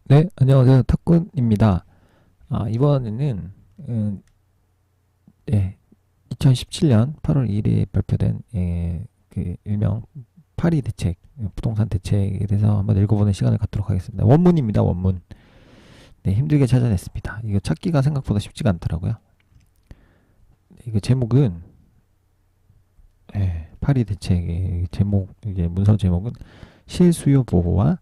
네, 안녕하세요. 탁군입니다. 이번에는, 네, 2017년 8월 2일에 발표된, 그, 일명 파리 대책, 부동산 대책에 대해서 한번 읽어보는 시간을 갖도록 하겠습니다. 원문입니다, 원문. 네, 힘들게 찾아냈습니다. 이거 찾기가 생각보다 쉽지가 않더라고요. 네, 이거 제목은, 파리 대책의 제목, 이게 문서 제목은 실수요 보호와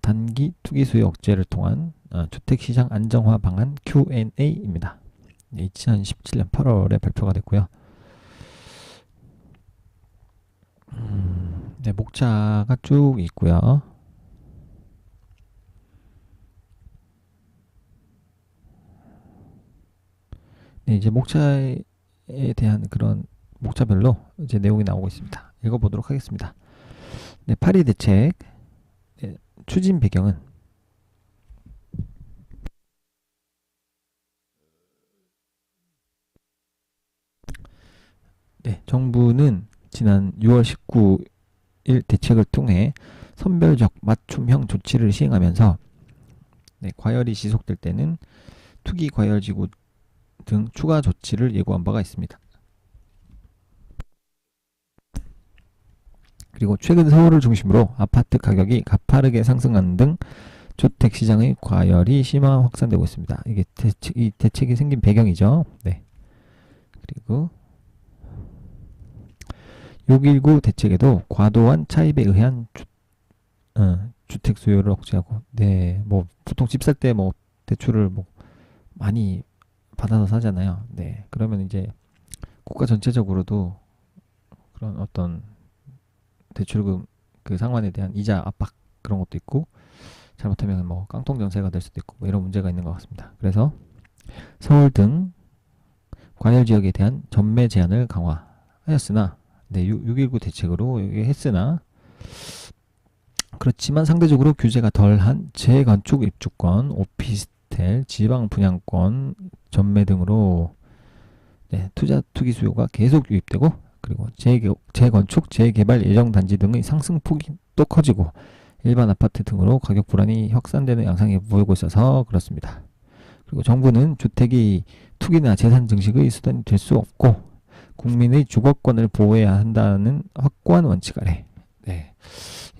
단기 투기 수요 억제를 통한 주택시장 안정화 방안 Q&A입니다. 2017년 8월에 발표가 됐고요. 네, 목차가 쭉 있고요. 네, 이제 목차에 대한 그런 목차별로 이제 내용이 나오고 있습니다. 읽어보도록 하겠습니다. 네, 파리 대책 추진 배경은 정부는 지난 6월 19일 대책을 통해 선별적 맞춤형 조치를 시행하면서 과열이 지속될 때는 투기 과열지구 등 추가 조치를 예고한 바가 있습니다. 그리고 최근 서울을 중심으로 아파트 가격이 가파르게 상승하는 등 주택 시장의 과열이 심화 확산되고 있습니다. 이게 이 대책이 생긴 배경이죠. 네. 그리고 619 대책에도 과도한 차입에 의한 주택 수요를 억제하고, 뭐 보통 집 살 때 뭐 대출을 뭐 많이 받아서 사잖아요. 네. 그러면 이제 국가 전체적으로도 그런 어떤 대출금 그 상환에 대한 이자 압박 그런 것도 있고, 잘못하면 뭐 깡통 전세가 될 수도 있고 뭐 이런 문제가 있는 것 같습니다. 그래서 서울 등 과열 지역에 대한 전매 제한을 강화하였으나 619 대책으로 했으나 그렇지만 상대적으로 규제가 덜한 재건축 입주권, 오피스텔, 지방 분양권 전매 등으로 투자 투기 수요가 계속 유입되고, 그리고 재건축, 재개발 예정 단지 등의 상승폭이 또 커지고 일반 아파트 등으로 가격 불안이 확산되는 양상이 보이고 있어서 그렇습니다. 그리고 정부는 주택이 투기나 재산 증식의 수단이 될 수 없고 국민의 주거권을 보호해야 한다는 확고한 원칙 아래. 네,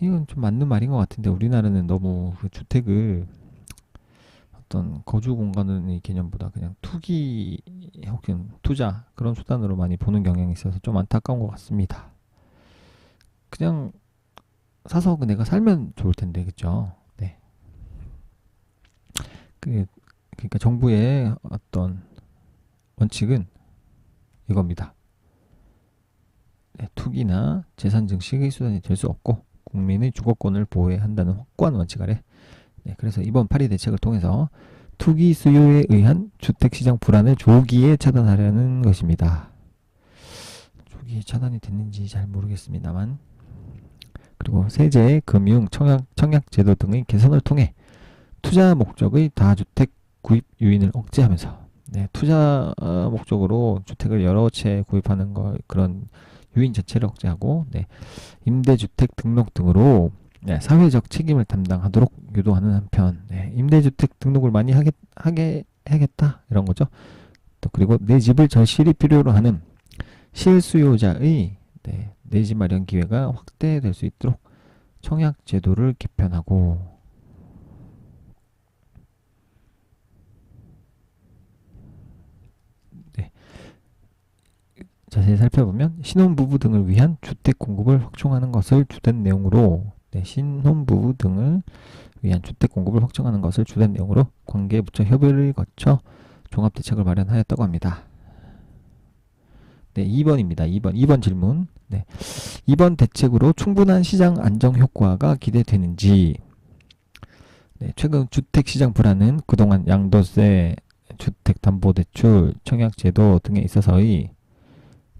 이건 좀 맞는 말인 것 같은데 우리나라는 너무 그 주택을 어떤 거주 공간의 개념보다 그냥 투기 혹은 투자 그런 수단으로 많이 보는 경향이 있어서 좀 안타까운 것 같습니다. 그냥 사서 내가 살면 좋을 텐데, 그죠? 네. 그러니까 정부의 어떤 원칙은 이겁니다. 투기나 재산 증식의 수단이 될 수 없고 국민의 주거권을 보호해야 한다는 확고한 원칙 아래. 그래서 이번 파리 대책을 통해서 투기 수요에 의한 주택시장 불안을 조기에 차단하려는 것입니다. 조기에 차단이 됐는지 잘 모르겠습니다만, 그리고 세제, 금융, 청약 제도 등의 개선을 통해 투자 목적의 다주택 구입 유인을 억제하면서 투자 목적으로 주택을 여러 채 구입하는 걸 그런 유인 자체를 억제하고 임대주택 등록 등으로 사회적 책임을 담당하도록 유도하는 한편 임대주택 등록을 많이 하게 해야겠다 이런 거죠. 또 그리고 내 집을 절실히 필요로 하는 실수요자의 내 집 마련 기회가 확대될 수 있도록 청약 제도를 개편하고, 자세히 살펴보면 신혼부부 등을 위한 주택 공급을 확충하는 것을 주된 내용으로, 신혼부부 등을 위한 주택 공급을 확충하는 것을 주된 내용으로 관계부처 협의를 거쳐 종합대책을 마련하였다고 합니다. 2번입니다. 2번 질문. 이번 대책으로 충분한 시장 안정 효과가 기대되는지. 최근 주택시장 불안은 그동안 양도세, 주택담보대출, 청약제도 등에 있어서의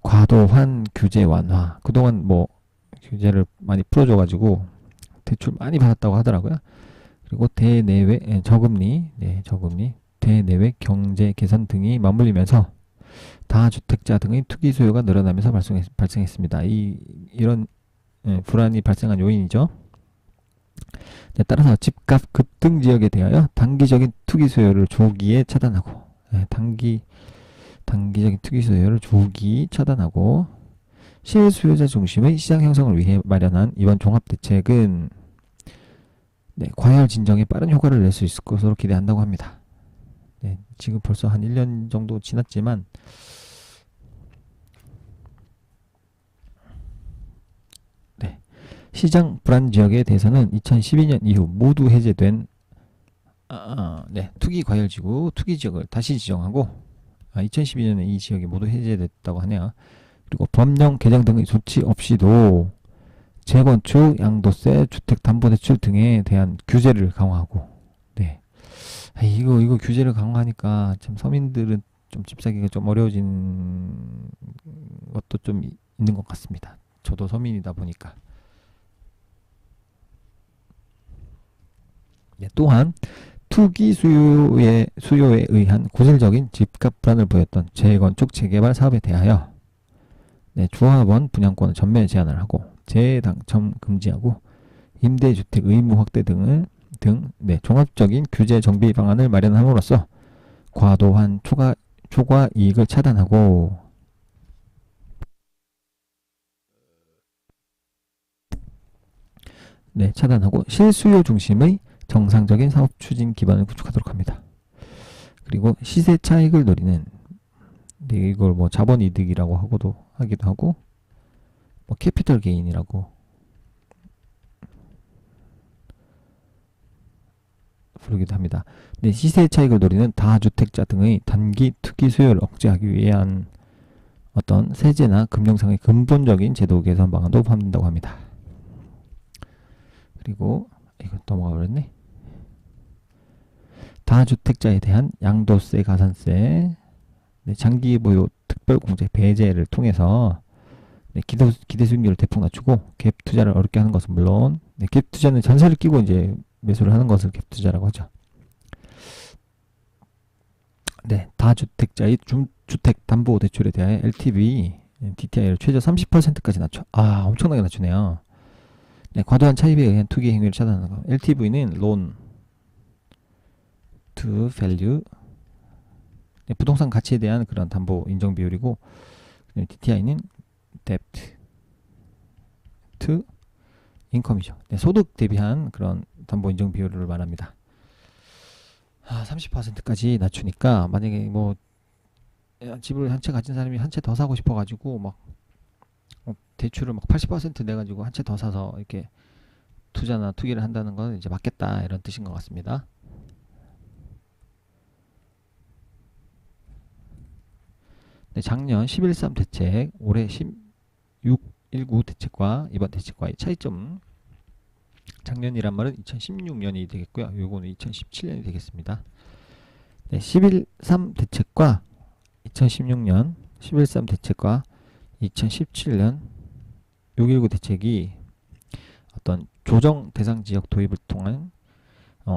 과도한 규제 완화, 그동안 뭐 규제를 많이 풀어줘가지고 대출 많이 받았다고 하더라고요. 그리고 대내외 저금리, 대내외 경제 개선 등이 맞물리면서 다주택자 등의 투기 수요가 늘어나면서 발생했습니다. 이런 불안이 발생한 요인이죠. 네, 따라서 집값 급등 지역에 대하여 단기적인 투기 수요를 조기에 차단하고, 네, 단기적인 투기 수요를 조기 차단하고, 실수요자 중심의 시장 형성을 위해 마련한 이번 종합대책은, 네, 과열 진정에 빠른 효과를 낼 수 있을 것으로 기대한다고 합니다. 네, 지금 벌써 한 1년 정도 지났지만, 네, 시장 불안 지역에 대해서는 2012년 이후 모두 해제된 네, 투기 과열지구, 투기 지역을 다시 지정하고, 2012년에 이 지역이 모두 해제됐다고 하네요. 그리고 법령 개정 등의 조치 없이도 재건축, 양도세, 주택담보대출 등에 대한 규제를 강화하고, 네, 이거 규제를 강화하니까 참 서민들은 좀 집 사기가 좀 어려워진 것도 좀 있는 것 같습니다. 저도 서민이다 보니까. 네, 또한 투기 수요에 의한 고질적인 집값 불안을 보였던 재건축 재개발 사업에 대하여, 네, 조합원 분양권을 전면 제한을 하고 재당첨 금지하고 임대주택 의무 확대 네, 종합적인 규제 정비 방안을 마련함으로써 과도한 초과 이익을 차단하고, 네, 차단하고 실수요 중심의 정상적인 사업 추진 기반을 구축하도록 합니다. 그리고 시세 차익을 노리는, 네, 이걸 뭐 자본 이득이라고 하기도 하고, 뭐 캐피털 게인이라고 부르기도 합니다. 네, 시세 차익을 노리는 다주택자 등의 단기 투기 수요를 억제하기 위한 어떤 세제나 금융상의 근본적인 제도 개선 방안도 포함된다고 합니다. 그리고 이거 넘어가 버렸네. 다주택자에 대한 양도세, 가산세, 네, 장기 보유 특별공제 배제를 통해서, 네, 기대 수익률을 대폭 낮추고 갭 투자를 어렵게 하는 것은 물론, 네, 갭 투자는 전세를 끼고 이제 매수를 하는 것을 갭 투자라고 하죠. 네, 다주택자의 주택담보대출에 대해 LTV, DTI를 최저 30%까지 낮춰. 엄청나게 낮추네요. 네, 과도한 차입에 의한 투기 행위를 차단하는 거. LTV는 loan to value, 네, 부동산 가치에 대한 그런 담보 인정 비율이고, DTI는 debt to income이죠. 네, 소득 대비한 그런 담보 인정 비율을 말합니다. 30%까지 낮추니까, 만약에 뭐 집을 한 채 가진 사람이 한 채 더 사고 싶어가지고 막 대출을 막 80% 내가지고 한 채 더 사서 이렇게 투자나 투기를 한다는 건 이제 맞겠다, 이런 뜻인 것 같습니다. 네, 작년 11.3 대책, 올해 16.19 대책과 이번 대책과의 차이점. 작년이란 말은 2016년이 되겠고요. 요거는 2017년이 되겠습니다. 네, 11.3 대책과 2016년 11.3 대책과 2017년 6.19 대책이 어떤 조정 대상 지역 도입을 통한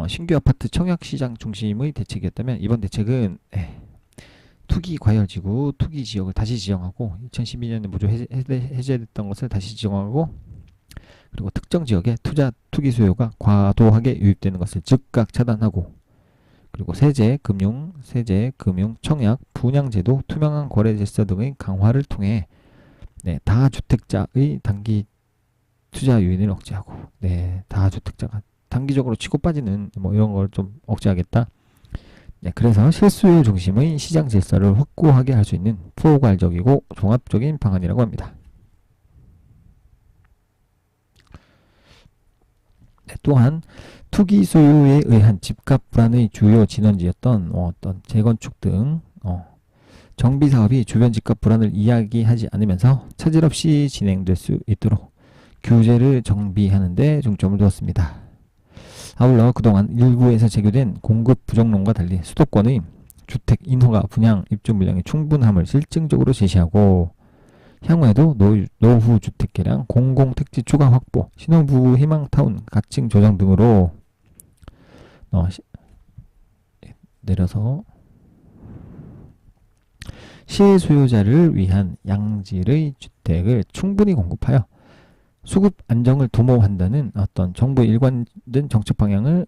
신규 아파트 청약 시장 중심의 대책이었다면, 이번 대책은 투기 과열지구, 투기 지역을 다시 지정하고, 2012년에 모두 해제됐던 것을 다시 지정하고, 그리고 특정 지역에 투기 수요가 과도하게 유입되는 것을 즉각 차단하고, 그리고 세제, 금융, 청약, 분양제도, 투명한 거래 질서 등의 강화를 통해, 네, 다주택자의 단기 투자 유인을 억제하고, 네, 다주택자가 단기적으로 치고 빠지는 뭐 이런 걸 좀 억제하겠다. 네, 그래서 실수요 중심의 시장 질서를 확고하게 할 수 있는 포괄적이고 종합적인 방안이라고 합니다. 네, 또한 투기 수요에 의한 집값 불안의 주요 진원지였던 어떤 재건축 등 정비 사업이 주변 집값 불안을 이야기하지 않으면서 차질 없이 진행될 수 있도록 규제를 정비하는 데 중점을 두었습니다. 아울러 그동안 일부에서 제기된 공급 부정론과 달리 수도권의 주택 인허가, 분양, 입주 물량의 충분함을 실증적으로 제시하고, 향후에도 노후 주택 개량, 공공택지 추가 확보, 신혼부부 희망타운 가칭 조정 등으로 내려서 실수요자를 위한 양질의 주택을 충분히 공급하여 수급 안정을 도모한다는 어떤 정부의 일관된 정책 방향을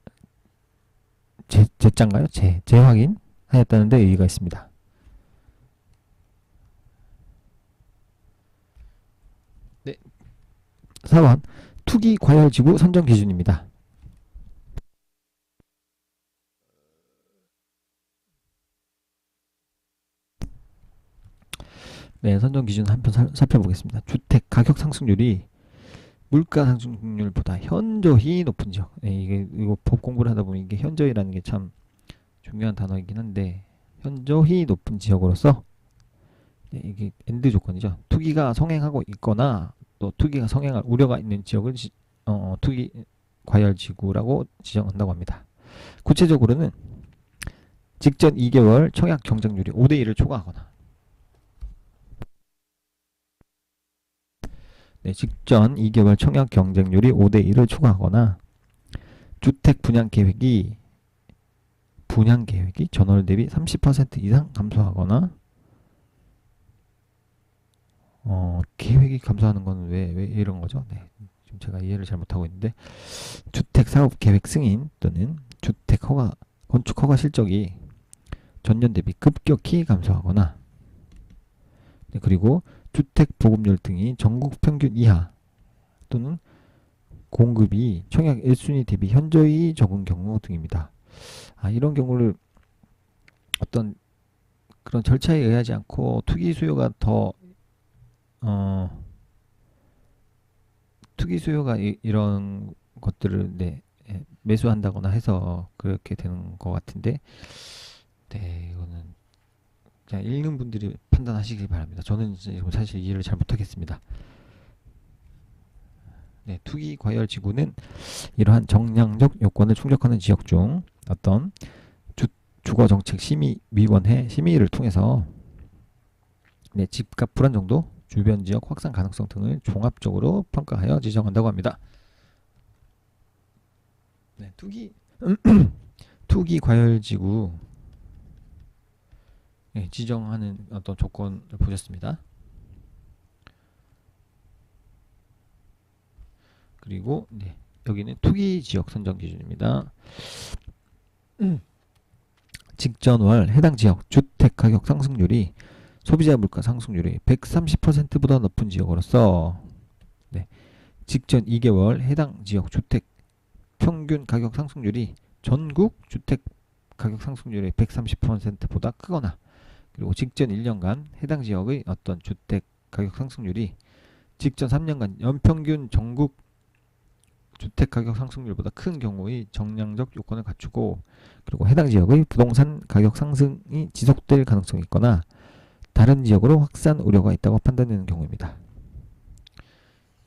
재짠가요? 재확인하였다는 데 의의가 있습니다. 네. 4번 투기 과열지구 선정 기준입니다. 네, 선정 기준 한편 살펴보겠습니다. 주택 가격 상승률이 물가 상승률보다 현저히 높은 지역. 네, 이거 법 공부를 하다 보면 이게 현저히라는 게 참 중요한 단어이긴 한데, 현저히 높은 지역으로서, 네, 이게 엔드 조건이죠. 투기가 성행하고 있거나 또 투기가 성행할 우려가 있는 지역을 투기 과열 지구라고 지정한다고 합니다. 구체적으로는 직전 2개월 청약 경쟁률이 5대1을 초과하거나, 네, 직전 2개월 청약 경쟁률이 5대1을 초과하거나, 주택 분양 계획이 전월 대비 30% 이상 감소하거나, 계획이 감소하는 건 왜 이런 거죠? 네, 지금 제가 이해를 잘 못하고 있는데, 주택 사업 계획 승인 또는 주택 허가, 건축 허가 실적이 전년 대비 급격히 감소하거나, 네, 그리고 주택 보급률 등이 전국 평균 이하 또는 공급이 청약 1순위 대비 현저히 적은 경우 등입니다. 이런 경우를 어떤 그런 절차에 의하지 않고 투기 수요가 투기 수요가 이런 것들을 매수한다거나 해서 그렇게 되는 것 같은데, 네, 이거는 그냥 읽는 분들이 판단하시길 바랍니다. 저는 지금 사실 이해를 잘 못하겠습니다. 네, 투기 과열 지구는 이러한 정량적 요건을 충족하는 지역 중 어떤 주거정책심의위원회 심의를 통해서 집값 불안 정도, 주변 지역 확산 가능성 등을 종합적으로 평가하여 지정한다고 합니다. 네, 투기 과열지구 지정하는 어떤 조건을 보셨습니다. 그리고 여기는 투기 지역 선정 기준입니다. 직전월 해당 지역 주택 가격 상승률이 소비자 물가 상승률이 130%보다 높은 지역으로서, 직전 2개월 해당 지역 주택 평균 가격 상승률이 전국 주택 가격 상승률의 130%보다 크거나, 그리고 직전 1년간 해당 지역의 어떤 주택 가격 상승률이 직전 3년간 연평균 전국 주택 가격 상승률보다 큰 경우의 정량적 요건을 갖추고, 그리고 해당 지역의 부동산 가격 상승이 지속될 가능성이 있거나 다른 지역으로 확산 우려가 있다고 판단되는 경우입니다.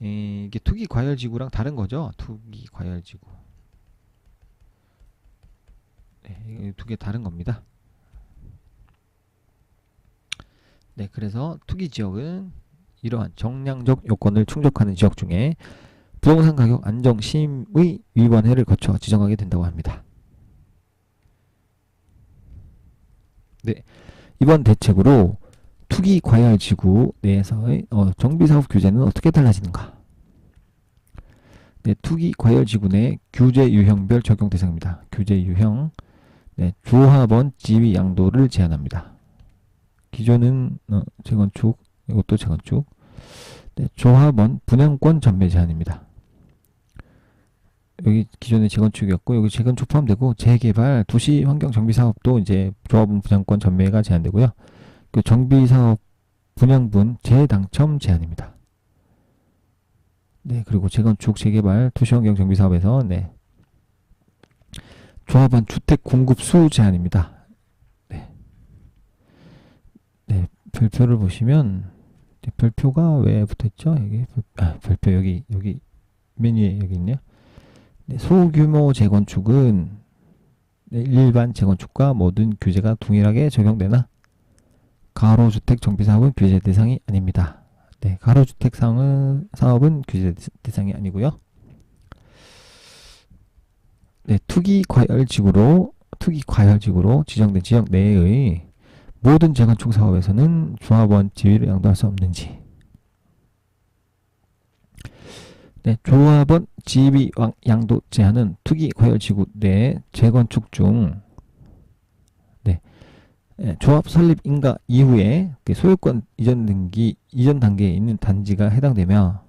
이게 투기 과열 지구랑 다른 거죠. 투기 과열 지구. 네, 두 개 다른 겁니다. 네, 그래서 투기 지역은 이러한 정량적 요건을 충족하는 지역 중에 부동산 가격 안정심의 위원회를 거쳐 지정하게 된다고 합니다. 네, 이번 대책으로 투기 과열 지구 내에서의 정비사업 규제는 어떻게 달라지는가? 네, 투기 과열 지구 내 규제 유형별 적용 대상입니다. 규제 유형, 조합원 지위 양도를 제한합니다. 기존은 재건축, 이것도 재건축. 조합원 분양권 전매 제한입니다. 여기 기존의 재건축이었고, 여기 재건축 포함되고 재개발, 도시 환경 정비 사업도 이제 조합원 분양권 전매가 제한되고요. 그 정비 사업 분양분 재당첨 제한입니다. 네, 그리고 재건축, 재개발, 도시 환경 정비 사업에서 조합원 주택 공급 수 제한입니다. 별표를 보시면 별표가 왜 붙어있죠? 여기 별표 여기 맨 위에 여기 있네요. 소규모 재건축은 일반 재건축과 모든 규제가 동일하게 적용되나 가로주택 정비사업은 규제 대상이 아닙니다. 가로주택 사업은 규제 대상이 아니고요. 투기 과열지구로 지정된 지역 내의 모든 재건축 사업에서는 조합원 지위를 양도할 수 없는지. 네, 조합원 지위 양도 제한은 투기 과열지구 내 재건축 중 네, 조합 설립 인가 이후에 그 소유권 이전 등기 이전 단계에 있는 단지가 해당되며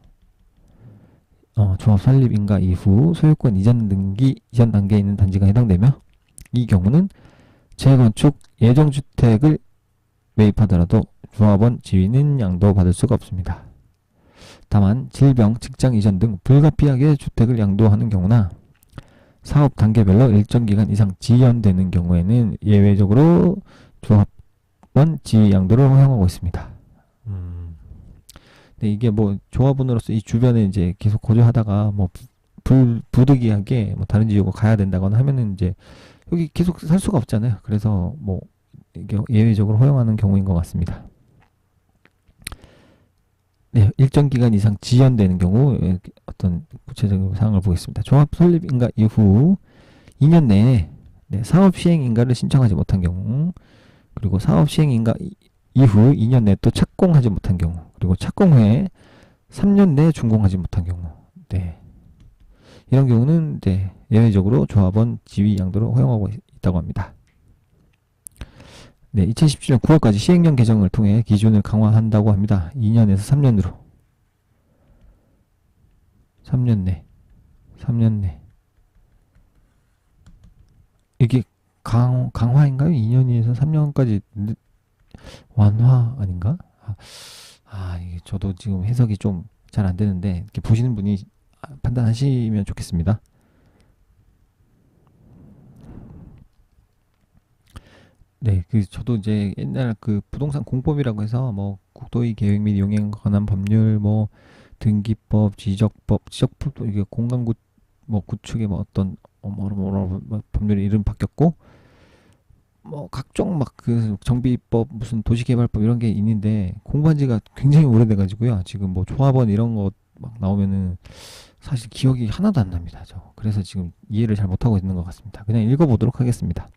조합 설립 인가 이후 소유권 이전 등기 이전 단계에 있는 단지가 해당되며 이 경우는 재건축 예정주택을 매입하더라도 조합원 지위는 양도받을 수가 없습니다. 다만 질병, 직장 이전 등 불가피하게 주택을 양도하는 경우나 사업 단계별로 일정 기간 이상 지연되는 경우에는 예외적으로 조합원 지위 양도를 허용하고 있습니다. 근데 이게 뭐 조합원으로서 이 주변에 이제 계속 거주하다가 뭐 부득이하게 뭐 다른 지역으로 가야 된다거나 하면은 이제 여기 계속 살 수가 없잖아요. 그래서 뭐 이게 예외적으로 허용하는 경우인 것 같습니다. 네, 일정 기간 이상 지연되는 경우 어떤 구체적인 사항을 보겠습니다. 조합 설립 인가 이후 2년 내에 사업 시행 인가를 신청하지 못한 경우, 그리고 사업 시행 인가 이후 2년 내에 또 착공하지 못한 경우, 그리고 착공 후에 3년 내에 준공하지 못한 경우, 이런 경우는 예외적으로 조합원 지위 양도를 허용하고 있다고 합니다. 2017년 9월까지 시행령 개정을 통해 기준을 강화한다고 합니다. 2년에서 3년으로. 3년 내. 이게 강화인가요? 2년에서 3년까지 완화 아닌가? 이게 저도 지금 해석이 좀 잘 안 되는데, 이렇게 보시는 분이 판단하시면 좋겠습니다. 네, 저도 이제 옛날 그 부동산 공법이라고 해서 뭐 국토의 계획 및 용행 관한 법률, 뭐 등기법, 지적법 이게 공간구 뭐 구축의 뭐 어떤 뭐 법률 이름 바뀌었고, 뭐 각종 막 그 정비법 무슨 도시개발법 이런 게 있는데 공부한 지가 굉장히 오래돼 가지고요. 지금 뭐 조합원 이런 거 막 나오면은 사실 기억이 하나도 안 납니다. 그래서 지금 이해를 잘 못하고 있는 것 같습니다. 그냥 읽어보도록 하겠습니다.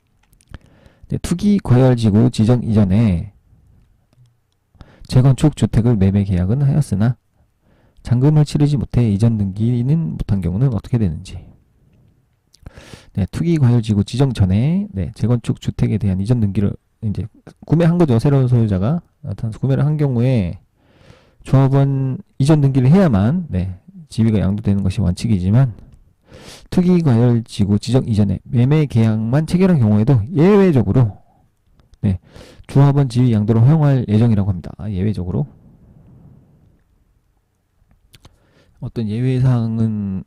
투기 과열지구 지정 이전에 재건축 주택을 매매 계약은 하였으나 잔금을 치르지 못해 이전 등기는 못한 경우는 어떻게 되는지. 투기 과열지구 지정 전에 재건축 주택에 대한 이전 등기를 이제 구매한 거죠. 새로운 소유자가 나타나서 구매를 한 경우에 조합원 이전 등기를 해야만 지위가 양도되는 것이 원칙이지만, 투기 과열 지구 지정 이전에 매매 계약만 체결한 경우에도 예외적으로 조합원 지위 양도를 허용할 예정이라고 합니다. 예외적으로. 어떤 예외 사항은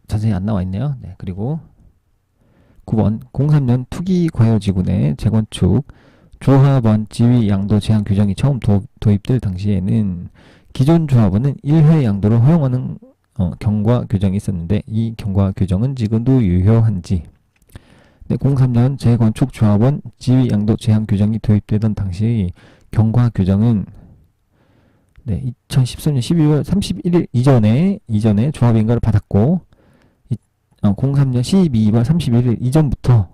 자세히 안 나와 있네요. 그리고 9번 03년 투기 과열 지구 내 재건축 조합원 지위 양도 제한 규정이 처음 도입될 당시에는 기존 조합원은 1회 양도를 허용하는 경과 규정이 있었는데, 이 경과 규정은 지금도 유효한지. 03년 재건축 조합원 지위 양도 제한 규정이 도입되던 당시 경과 규정은 2013년 12월 31일 이전에 조합 인가를 받았고, 03년 12월 31일 이전부터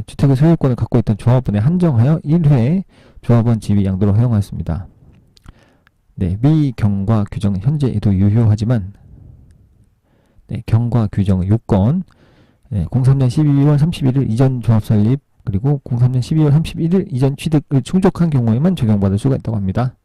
주택의 소유권을 갖고 있던 조합원에 한정하여 1회 조합원 지위 양도를 허용하였습니다. 미 경과 규정은 현재에도 유효하지만 경과 규정의 요건 03년 12월 31일 이전 조합 설립, 그리고 03년 12월 31일 이전 취득을 충족한 경우에만 적용받을 수가 있다고 합니다.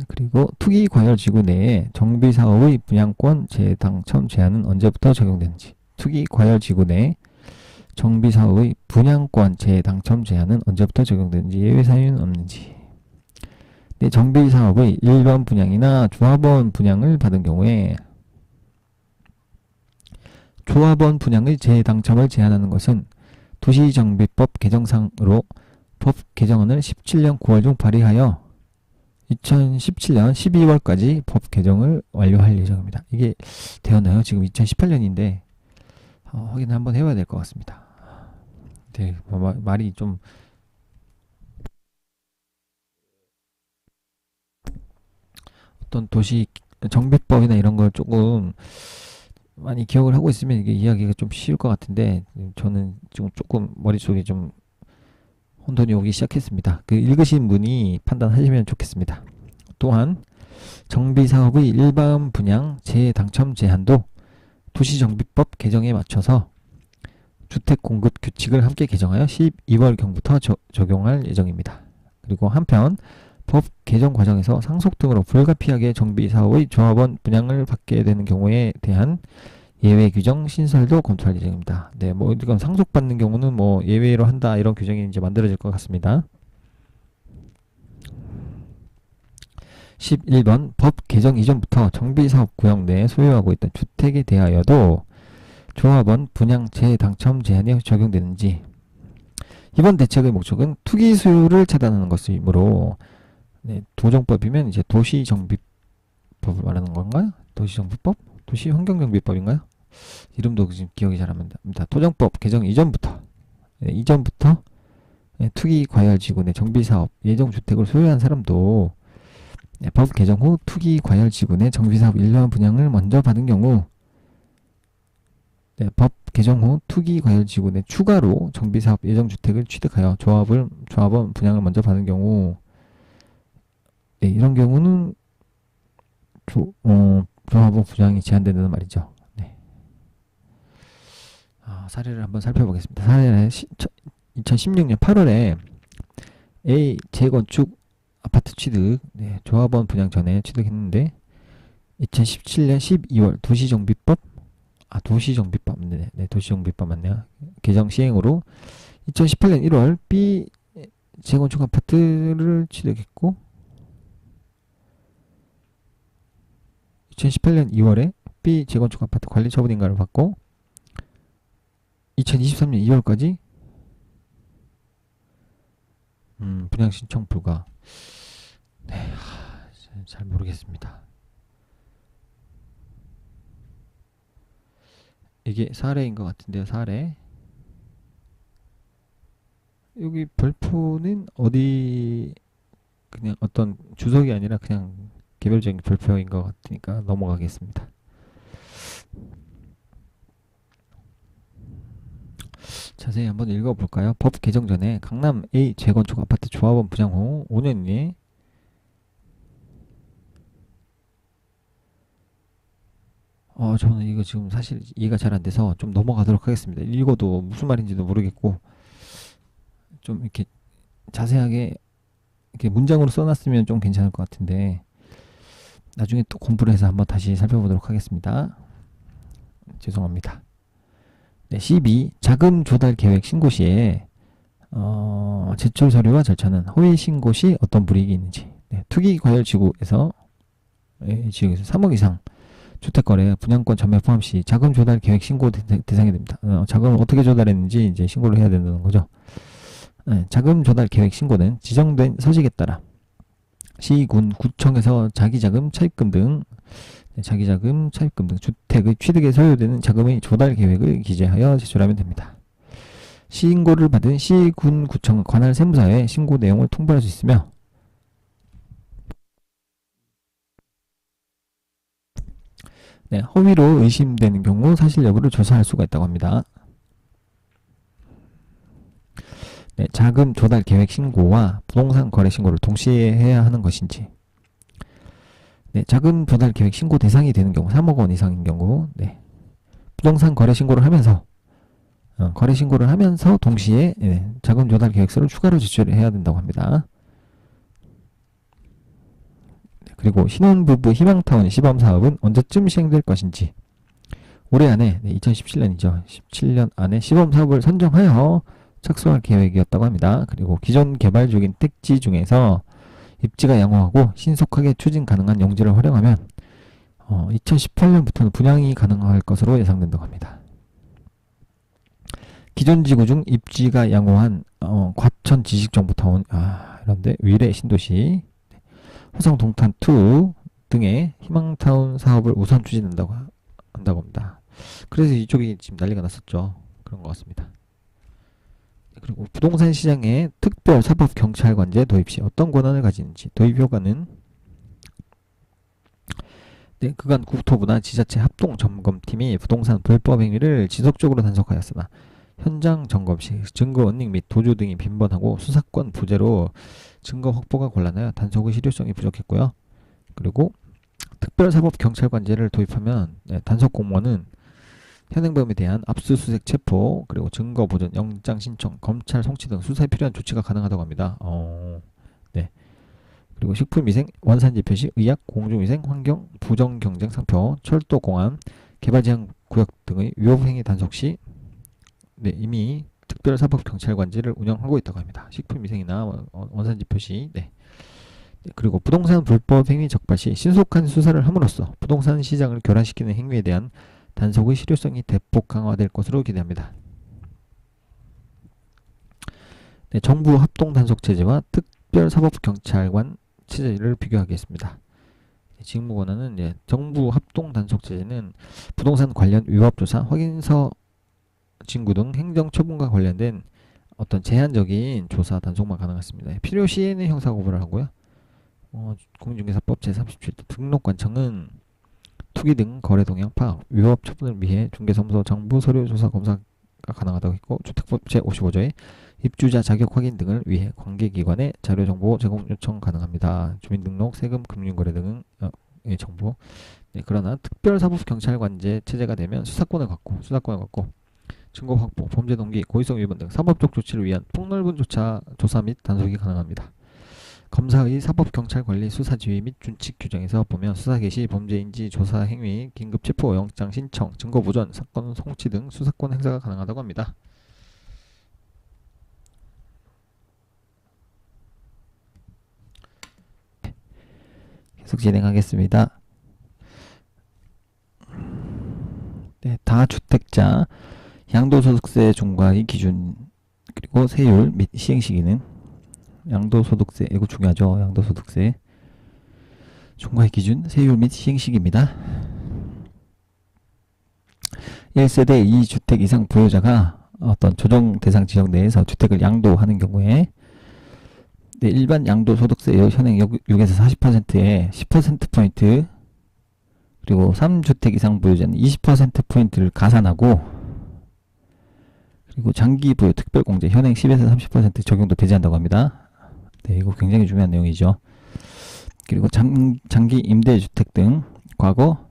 그리고 투기 과열 지구 내에 정비 사업의 분양권 재당첨 제한은 언제부터 적용되는지. 투기 과열 지구 내 정비 사업의 분양권 재당첨 제한은 언제부터 적용되는지, 예외 사유는 없는지. 정비 사업의 일반 분양이나 조합원 분양을 받은 경우에 조합원 분양의 재당첨을 제한하는 것은 도시정비법 개정상으로 법 개정안을 17년 9월 중 발의하여 2017년 12월까지 법 개정을 완료할 예정입니다. 이게 되었나요? 지금 2018년인데 확인을 한번 해봐야 될 것 같습니다. 말이 좀 어떤 도시 정비법이나 이런 걸 조금 많이 기억을 하고 있으면 이게 이야기가 좀 쉬울 것 같은데, 저는 지금 조금 머릿속에 좀 혼돈이 오기 시작했습니다. 그 읽으신 분이 판단하시면 좋겠습니다. 또한 정비사업의 일반 분양 재당첨 제한도 도시정비법 개정에 맞춰서 주택공급 규칙을 함께 개정하여 12월경부터 적용할 예정입니다. 그리고 한편 법 개정 과정에서 상속 등으로 불가피하게 정비사업의 조합원 분양을 받게 되는 경우에 대한 예외 규정 신설도 검토할 예정입니다. 네, 뭐 이건 상속받는 경우는 뭐 예외로 한다 이런 규정이 이제 만들어질 것 같습니다. 11번 법 개정 이전부터 정비사업 구역 내에 소유하고 있던 주택에 대하여도 조합원 분양 재당첨 제한이 적용되는지. 이번 대책의 목적은 투기 수요를 차단하는 것이므로 네, 도정법이면 이제 도시정비법을 말하는 건가요? 도시정비법? 도시환경정비법인가요? 이름도 지금 기억이 잘 안 납니다. 도정법 개정 이전부터 투기 과열지구 내 정비사업 예정주택을 소유한 사람도 법 개정 후 투기 과열지구 내 정비사업 일반 분양을 먼저 받은 경우 법 개정 후 투기 과열지구 내 추가로 정비사업 예정주택을 취득하여 조합원 분양을 먼저 받은 경우 이런 경우는 조합원 분양이 제한된다는 말이죠. 네. 사례를 한번 살펴보겠습니다. 사례는 2016년 8월에 A 재건축 아파트 취득 조합원 분양 전에 취득했는데 2017년 12월 도시정비법 도시정비법 맞네요. 개정 시행으로 2018년 1월 B 재건축 아파트를 취득했고 2018년 2월에 B 재건축 아파트 관리 처분 인가를 받고 2023년 2월까지 분양 신청 불가. 네, 잘 모르겠습니다. 이게 사례인 것 같은데요. 사례. 여기 별표는 어디 그냥 어떤 주석이 아니라 그냥 개별적인 별표인 것 같으니까 넘어가겠습니다. 자세히 한번 읽어볼까요? 법 개정 전에 강남 A 재건축 아파트 조합원 분양 후 5년 이내 저는 이거 지금 사실 이해가 잘 안 돼서 좀 넘어가도록 하겠습니다. 읽어도 무슨 말인지도 모르겠고 좀 이렇게 자세하게 이렇게 문장으로 써놨으면 좀 괜찮을 것 같은데 나중에 또 공부를 해서 한번 다시 살펴보도록 하겠습니다. 죄송합니다. 네, 12. 자금 조달 계획 신고 시에 제출 서류와 절차는 허위 신고 시 어떤 불이익이 있는지. 네, 투기 과열 지구에서 지역에서 3억 이상 주택거래 분양권 전매 포함 시 자금 조달 계획 신고 대상이 됩니다. 자금을 어떻게 조달했는지 이제 신고를 해야 된다는 거죠. 네, 자금 조달 계획 신고는 지정된 서식에 따라 시군 구청에서 자기자금 차입금 등 주택의 취득에 소요되는 자금의 조달 계획을 기재하여 제출하면 됩니다. 신고를 받은 시군 구청은 관할 세무사에 신고 내용을 통보할 수 있으며 허위로 의심되는 경우 사실 여부를 조사할 수가 있다고 합니다. 자금 조달 계획 신고와 부동산 거래 신고를 동시에 해야 하는 것인지. 자금 조달 계획 신고 대상이 되는 경우 3억 원 이상인 경우 부동산 거래 신고를 하면서 동시에 자금 조달 계획서를 추가로 제출해야 된다고 합니다. 그리고 신혼부부 희망타운 시범 사업은 언제쯤 시행될 것인지 올해 안에 2017년이죠. 17년 안에 시범 사업을 선정하여 착수할 계획이었다고 합니다. 그리고 기존 개발 중인 택지 중에서 입지가 양호하고 신속하게 추진 가능한 용지를 활용하면 2018년부터는 분양이 가능할 것으로 예상된다고 합니다. 기존 지구 중 입지가 양호한 과천 지식정보타운 이런데 위례 신도시 화성 동탄2 등의 희망타운 사업을 우선 추진한다고 합니다. 그래서 이쪽이 지금 난리가 났었죠. 그런 것 같습니다. 그리고 부동산 시장에 특별 사법 경찰관제 도입 시 어떤 권한을 가지는지. 도입 효과는 그간 국토부나 지자체 합동 점검팀이 부동산 불법 행위를 지속적으로 단속하였으나 현장 점검 시 증거 은닉 및 도주 등이 빈번하고 수사권 부재로 증거 확보가 곤란하여 단속의 실효성이 부족했고요. 그리고 특별사법경찰관제를 도입하면 단속 공무원은 현행범에 대한 압수수색 체포, 그리고 증거 보전, 영장 신청, 검찰 송치 등 수사에 필요한 조치가 가능하다고 합니다. 네. 그리고 식품위생, 원산지 표시, 의약, 공중위생, 환경, 부정경쟁 상표, 철도, 공안, 개발제한 구역 등의 위법행위 단속 시 이미 특별사법경찰관제를 운영하고 있다고 합니다. 식품위생이나 원산지 표시. 그리고 부동산 불법 행위 적발 시 신속한 수사를 함으로써 부동산 시장을 교란시키는 행위에 대한 단속의 실효성이 대폭 강화될 것으로 기대합니다. 정부 합동 단속 체제와 특별사법경찰관 체제를 비교하겠습니다. 직무 권한은 정부 합동 단속 체제는 부동산 관련 위법 조사, 확인서 진구 등 행정 처분과 관련된 어떤 제한적인 조사 단속만 가능했습니다. 필요 시에는 형사 고발을 하고요. 공인중개사법 제37조 등록관청은 투기 등 거래 동향 파악, 위법 처분을 위해 중개사무소 정부 서류 조사 검사가 가능하다고 했고, 주택법 제55조에 입주자 자격 확인 등을 위해 관계기관에 자료 정보 제공 요청 가능합니다. 주민등록, 세금, 금융거래 등의 정보. 그러나 특별사법경찰관제 체제가 되면 수사권을 갖고 증거 확보, 범죄 동기, 고의성 위반 등 사법적 조치를 위한 폭넓은 조사 및 단속이 가능합니다. 검사의 사법경찰관리 수사 지휘 및 준칙 규정에서 보면 수사 개시, 범죄인지 조사 행위, 긴급 체포, 영장 신청, 증거 보전, 사건 송치 등 수사권 행사가 가능하다고 합니다. 계속 진행하겠습니다. 다주택자 양도소득세 중과의 기준, 그리고 세율 및 시행 시기는 양도소득세, 이거 중요하죠. 양도소득세 중과의 기준, 세율 및 시행 시기입니다. 1세대 2주택 이상 보유자가 어떤 조정 대상 지역 내에서 주택을 양도하는 경우에 일반 양도소득세의 현행 6에서 40%에 10%포인트, 그리고 3주택 이상 보유자는 20%포인트를 가산하고, 그리고 장기 보유 특별공제 현행 10에서 30% 적용도 배제한다고 합니다. 이거 굉장히 중요한 내용이죠. 그리고 장기 임대주택 등 과거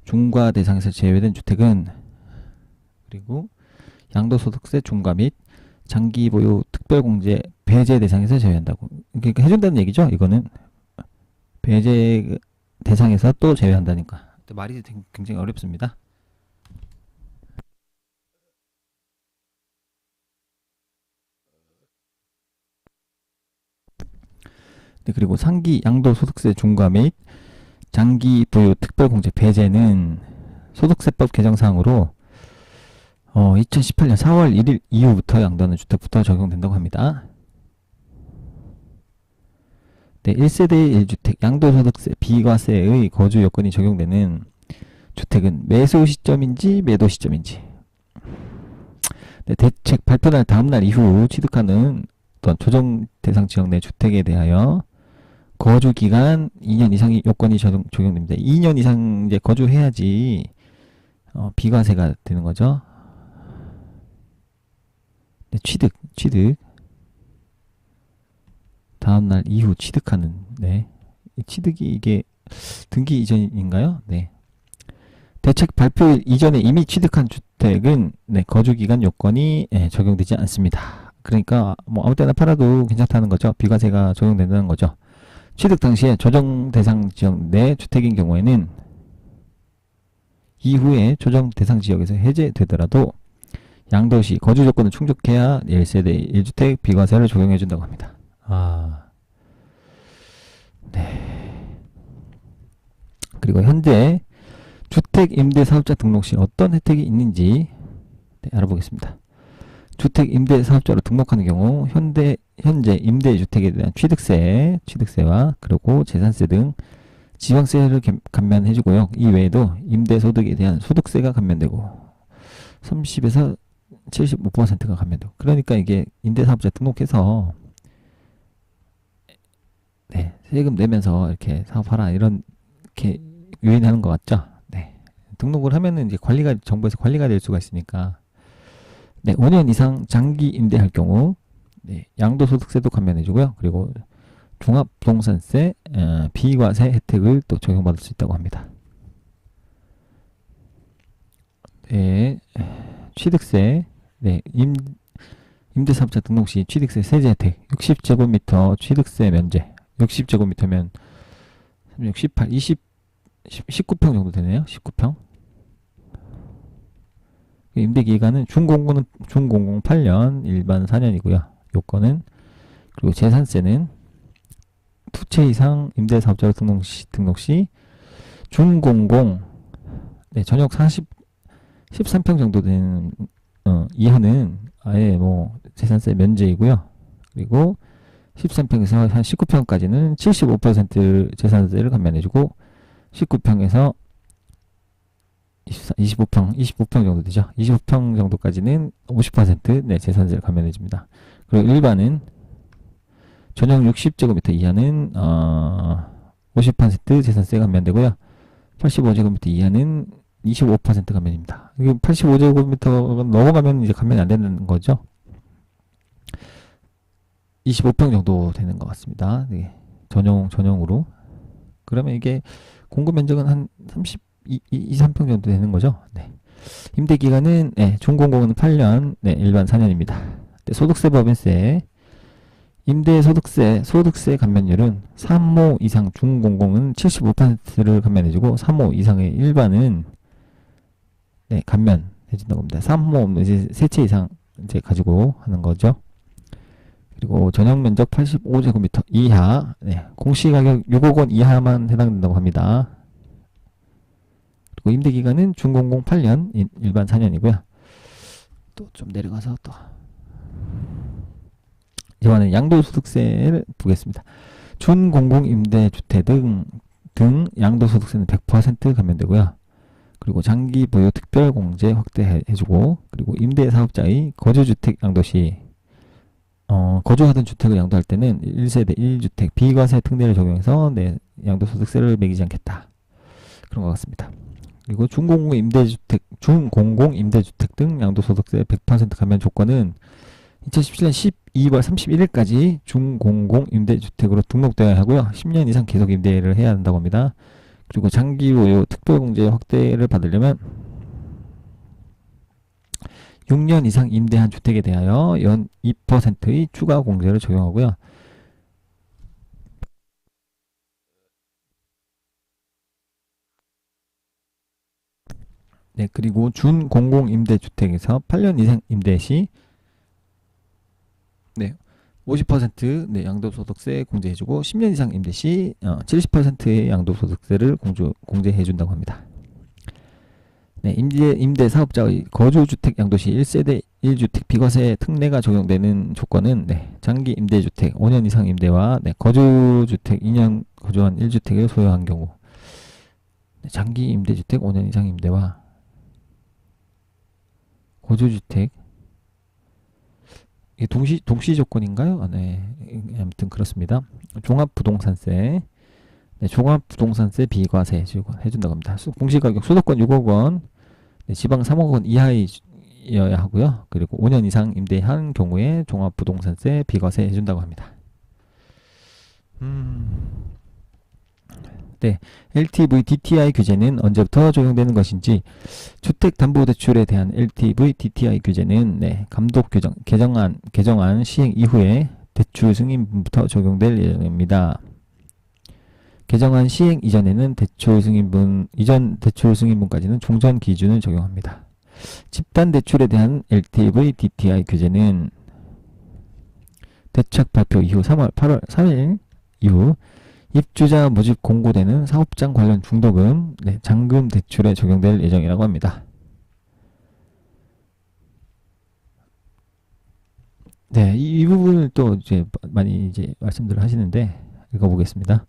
중과 대상에서 제외된 주택은, 그리고 양도소득세 중과 및 장기 보유 특별공제 배제 대상에서 제외한다고. 그러니까 해준다는 얘기죠. 이거는 배제 대상에서 또 제외한다니까. 말이 굉장히 어렵습니다. 그리고 상기 양도소득세 중과 및 장기 보유 특별공제 배제는 소득세법 개정사항으로 2018년 4월 1일 이후부터 양도하는 주택부터 적용된다고 합니다. 1세대 1주택 양도소득세 비과세의 거주 여건이 적용되는 주택은 매수 시점인지 매도 시점인지, 대책 발표날 다음날 이후 취득하는 어떤 조정 대상 지역 내 주택에 대하여 거주 기간 2년 이상의 요건이 적용됩니다. 2년 이상 이제 거주해야지 비과세가 되는 거죠. 취득 다음날 이후 취득하는, 취득이 이게 등기 이전인가요? 대책 발표일 이전에 이미 취득한 주택은 거주기간 요건이 적용되지 않습니다. 그러니까 뭐 아무 때나 팔아도 괜찮다는 거죠. 비과세가 적용된다는 거죠. 취득 당시에 조정 대상 지역 내 주택인 경우에는 이후에 조정 대상 지역에서 해제되더라도 양도시 거주 조건을 충족해야 1세대 1주택 비과세를 적용해 준다고 합니다. 그리고 현재 주택 임대 사업자 등록 시 어떤 혜택이 있는지 알아보겠습니다. 주택 임대 사업자로 등록하는 경우 현재 임대주택에 대한 취득세와 그리고 재산세 등 지방세를 감면해주고요. 이 외에도 임대소득에 대한 소득세가 감면되고 30에서 75%가 감면되고, 그러니까 이게 임대사업자 등록해서 세금 내면서 이렇게 사업하라 이렇게 유인하는 것 같죠. 등록을 하면은 이제 정부에서 관리가 될 수가 있으니까 네, 5년 이상 장기 임대할 경우 네, 양도소득세도 감면해주고요. 그리고 종합부동산세, 비과세 혜택을 또 적용받을 수 있다고 합니다. 네, 취득세, 네, 임대사업자 등록 시 취득세 세제 혜택, 60제곱미터 취득세 면제, 60제곱미터면 18, 19평 정도 되네요. 19평. 임대기간은 준공고는 준공공 8년, 일반 4년이고요. 요건은 그리고 재산세는 두 채 이상 임대사업자로 등록 시 준공공 네, 전역 13평 정도 되는 이하는 아예 뭐 재산세 면제이고요. 그리고 13평에서 한 19평까지는 75% 재산세를 감면해주고 19평에서 25평 정도 되죠. 25평 정도까지는 50% 네, 재산세를 감면해줍니다. 그리고 일반은 전용 60제곱미터 이하는 50% 재산세가 감면되고요. 85제곱미터 이하는 25% 감면입니다. 이게 85제곱미터가 넘어가면 이제 감면이 안 되는 거죠. 25평 정도 되는 것 같습니다. 네, 전용으로. 그러면 이게 공급 면적은 한 3평 정도 되는 거죠. 네. 임대 기간은 네, 준공공은 8년, 네, 일반 4년입니다. 네, 소득세 법인세, 임대 소득세 감면율은 3호 이상 준공공은 75%를 감면해주고 3호 이상의 일반은 네, 감면해준다고 합니다. 3호 이제 세 채 이상 이제 가지고 하는 거죠. 그리고 전용 면적 85제곱미터 이하, 네, 공시가격 6억 원 이하만 해당된다고 합니다. 그리고 임대기간은 준공공 8년, 일반 4년이고요. 또 좀 내려가서 또 이번에는 양도소득세를 보겠습니다. 준공공 임대주택 등 양도소득세는 100% 감면되고요. 그리고 장기 보유 특별공제 확대해주고, 그리고 임대사업자의 거주주택 양도시 거주하던 주택을 양도할 때는 1세대 1주택 비과세 특례를 적용해서 네, 양도소득세를 매기지 않겠다. 그런 것 같습니다. 그리고 준공공 임대주택 등 양도소득세 100% 감면 조건은 2017년 12월 31일까지 준공공 임대주택으로 등록되어야 하고요. 10년 이상 계속 임대를 해야 한다고 합니다. 그리고 장기 보유 특별공제 확대를 받으려면 6년 이상 임대한 주택에 대하여 연 2%의 추가 공제를 적용하고요. 네, 그리고 준공공 임대주택에서 8년 이상 임대 시 네, 50% 네, 양도소득세 공제해주고 10년 이상 임대 시 70%의 양도소득세를 공제해준다고 합니다. 네, 임대 사업자의 거주주택 양도시 1세대 1주택 비과세 특례가 적용되는 조건은 네, 장기 임대주택 5년 이상 임대와 네, 거주주택 2년 거주한 1주택을 소유한 경우 네, 장기 임대주택 5년 이상 임대와 거주주택 이게 동시 조건인가요? 네, 아무튼 그렇습니다. 종합부동산세 네, 종합부동산세 비과세 해준다고 합니다. 공시가격 수도권 6억 원, 네, 지방 3억 원 이하여야 하고요. 그리고 5년 이상 임대한 경우에 종합부동산세 비과세 해준다고 합니다. 네, LTV DTI 규제는 언제부터 적용되는 것인지 주택담보대출에 대한 LTV DTI 규제는 네, 감독 개정안 시행 이후에 대출 승인분부터 적용될 예정입니다. 개정안 시행 이전 대출 승인분까지는 종전 기준을 적용합니다. 집단 대출에 대한 LTV DTI 규제는 대책 발표 이후 8월 3일 이후 입주자 모집 공고되는 사업장 관련 중도금, 네, 잔금 대출에 적용될 예정이라고 합니다. 네, 이 부분을 또 이제 많이 이제 말씀들을 하시는데 읽어보겠습니다.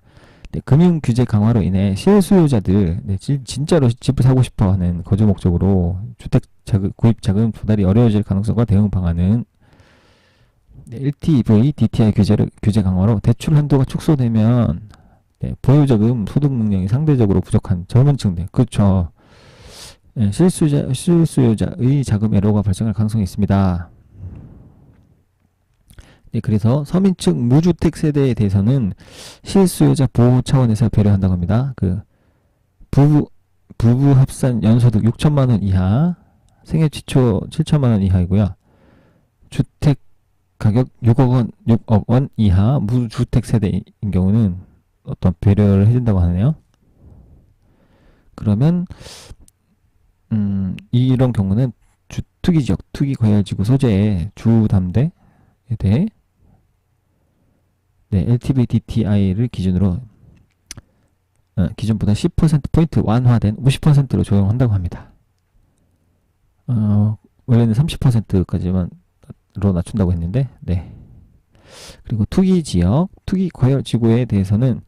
네, 금융 규제 강화로 인해 실수요자들 네, 진짜로 집을 사고 싶어하는 거주 목적으로 주택 구입 자금 조달이 어려워질 가능성과 대응 방안은 네, LTV DTI 규제 강화로 대출 한도가 축소되면 네, 보유자금 소득 능력이 상대적으로 부족한 젊은 층들, 그렇죠. 예, 실수요자의 자금 애로가 발생할 가능성이 있습니다. 네, 그래서 서민층 무주택 세대에 대해서는 실수요자 보호 차원에서 배려한다고 합니다. 그 부부 합산 연소득 6천만 원 이하, 생애 최초 7천만 원 이하이고요. 주택 가격 6억 원 이하 무주택 세대인 경우는 어떤 배려를 해준다고 하네요. 그러면 이런 경우는 투기 지역, 투기 과열지구 소재의 주담대에 대해 네, LTV DTI를 기준으로 기존보다 10%포인트 완화된 50%로 적용한다고 합니다. 원래는 30%까지만 로 낮춘다고 했는데, 네. 그리고 투기 지역, 투기 과열 지구에 대해서는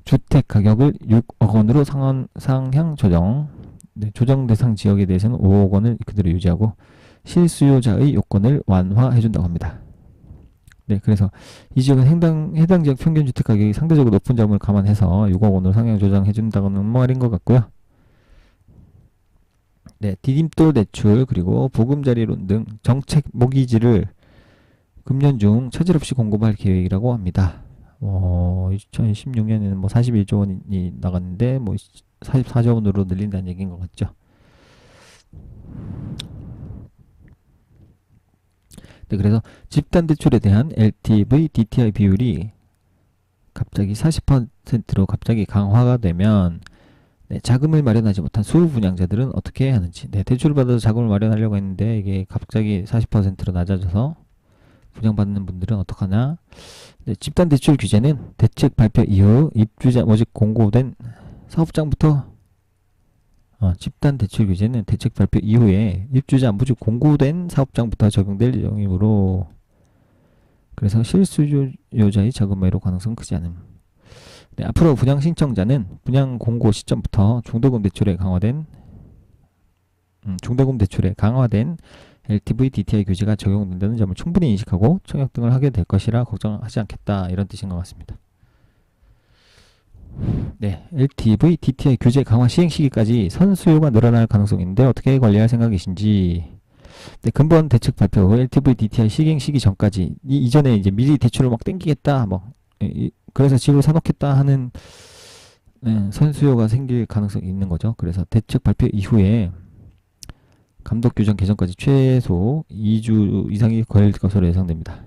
주택 가격을 6억 원으로 상향 조정, 네, 조정 대상 지역에 대해서는 5억 원을 그대로 유지하고 실수요자의 요건을 완화해준다고 합니다. 네, 그래서 이 지역은 해당 지역 평균 주택 가격이 상대적으로 높은 점을 감안해서 6억 원으로 상향 조정해준다는 말인 것 같고요. 네, 디딤돌 대출 그리고 보금자리론 등 정책 모기지를 금년 중 차질 없이 공급할 계획이라고 합니다. 2016년에는 뭐 41조 원이 나갔는데 뭐 44조 원으로 늘린다는 얘기인 것 같죠. 네, 그래서 집단 대출에 대한 LTV DTI 비율이 갑자기 40%로 갑자기 강화가 되면 네, 자금을 마련하지 못한 수분양자들은 어떻게 해야 하는지. 네, 대출을 받아서 자금을 마련하려고 했는데 이게 갑자기 40%로 낮아져서 분양받는 분들은 어떡하나. 네, 집단 대출 규제는 대책 발표 이후 입주자 모집 공고된 사업장부터 집단 대출 규제는 대책 발표 이후에 입주자 모집 공고된 사업장부터 적용될 예정이므로 그래서 실수요자의 자금 매로 가능성 크지 않음. 네, 앞으로 분양 신청자는 분양 공고 시점부터 중도금 대출에 강화된 LTV DTI 규제가 적용된다는 점을 충분히 인식하고 청약 등을 하게 될 것이라 걱정하지 않겠다, 이런 뜻인 것 같습니다. 네, LTV DTI 규제 강화 시행 시기까지 선수요가 늘어날 가능성인데 어떻게 관리할 생각이신지. 네, 근본 대책 발표 후 LTV DTI 시행 시기 전까지 이전에 이제 미리 대출을 막 땡기겠다, 그래서 집을 사놓겠다 하는 선수요가 생길 가능성이 있는 거죠. 그래서 대책 발표 이후에 감독 규정 개정까지 최소 2주 이상이 걸릴 것으로 예상됩니다.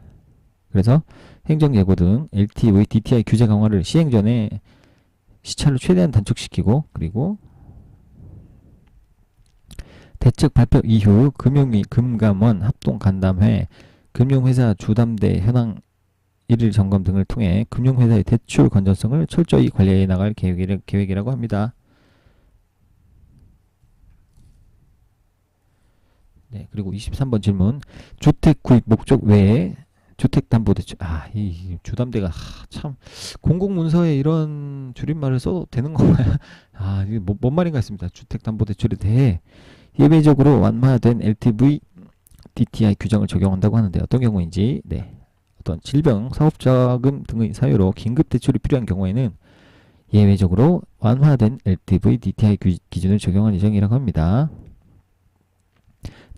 그래서 행정 예고 등 LTV DTI 규제 강화를 시행 전에 시차를 최대한 단축시키고, 그리고 대책 발표 이후 금감원 합동 간담회, 금융회사 주담대 현황 1일 점검 등을 통해 금융회사의 대출 건전성을 철저히 관리해 나갈 계획이라고 합니다. 네, 그리고 23번 질문. 주택 구입 목적 외에 주택담보대출. 이 주담대가 참 공공문서에 이런 줄임말을 써도 되는 건가요? 이게 뭔 말인가 했습니다. 주택담보대출에 대해 예외적으로 완화된 LTV DTI 규정을 적용한다고 하는데 어떤 경우인지. 네, 어떤 질병, 사업자금 등의 사유로 긴급 대출이 필요한 경우에는 예외적으로 완화된 LTV DTI 기준을 적용할 예정이라고 합니다.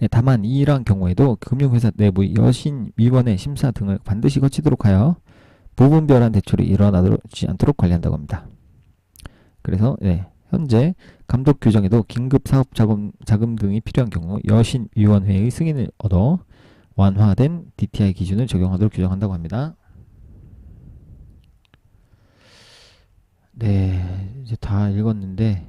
네, 다만 이러한 경우에도 금융회사 내부 여신위원회 심사 등을 반드시 거치도록 하여 부분별한 대출이 일어나지 않도록 관리한다고 합니다. 그래서 현재 감독 규정에도 긴급 사업 자금 등이 필요한 경우 여신위원회의 승인을 얻어 완화된 DTI 기준을 적용하도록 규정한다고 합니다. 네, 이제 다 읽었는데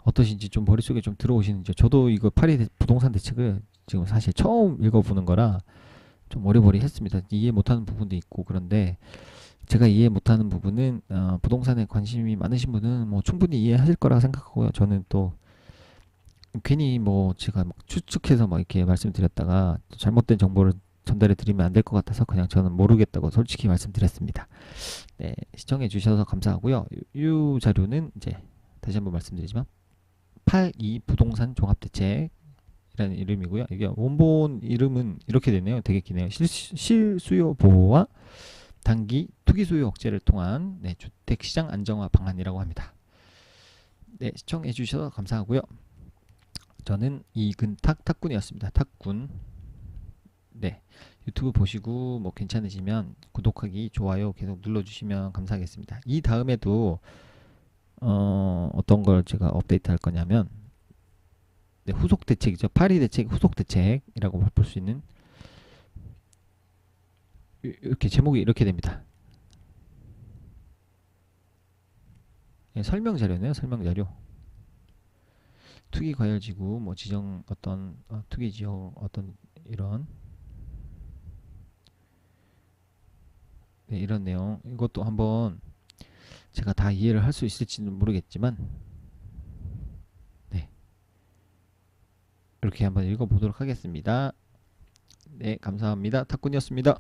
어떠신지 좀 머릿속에 좀 들어오시는지. 저도 이거 파리 부동산 대책을 지금 사실 처음 읽어보는 거라 좀 어리버리했습니다. 이해 못하는 부분도 있고. 그런데 제가 이해 못하는 부분은 부동산에 관심이 많으신 분은 뭐 충분히 이해하실 거라 생각하고요. 저는 또 괜히 제가 추측해서 이렇게 말씀드렸다가 잘못된 정보를 전달해 드리면 안 될 것 같아서 그냥 저는 모르겠다고 솔직히 말씀드렸습니다. 네, 시청해 주셔서 감사하고요. 이 자료는 이제 다시 한번 말씀드리지만 82 부동산 종합대책이라는 이름이고요. 이게 원본 이름은 이렇게 되네요. 되게 기네요. 실수요 보호와 단기 투기 수요 억제를 통한 주택시장 안정화 방안이라고 합니다. 네, 시청해 주셔서 감사하고요. 저는 이근탁 탁군이었습니다. 탁군. 네, 유튜브 보시고 뭐 괜찮으시면 구독하기, 좋아요 계속 눌러주시면 감사하겠습니다. 이 다음에도 어떤 걸 제가 업데이트 할 거냐면, 네, 후속 대책이죠. 파리 대책 후속 대책이라고 볼 수 있는, 이렇게 제목이 이렇게 됩니다. 네, 설명 자료네요. 설명 자료. 투기 과열지구 뭐 지정 어떤 투기 지역 어떤 이런, 네, 이런 내용. 이것도 한번 제가 다 이해를 할 수 있을지는 모르겠지만, 네, 이렇게 한번 읽어보도록 하겠습니다. 네, 감사합니다. 탁군이었습니다.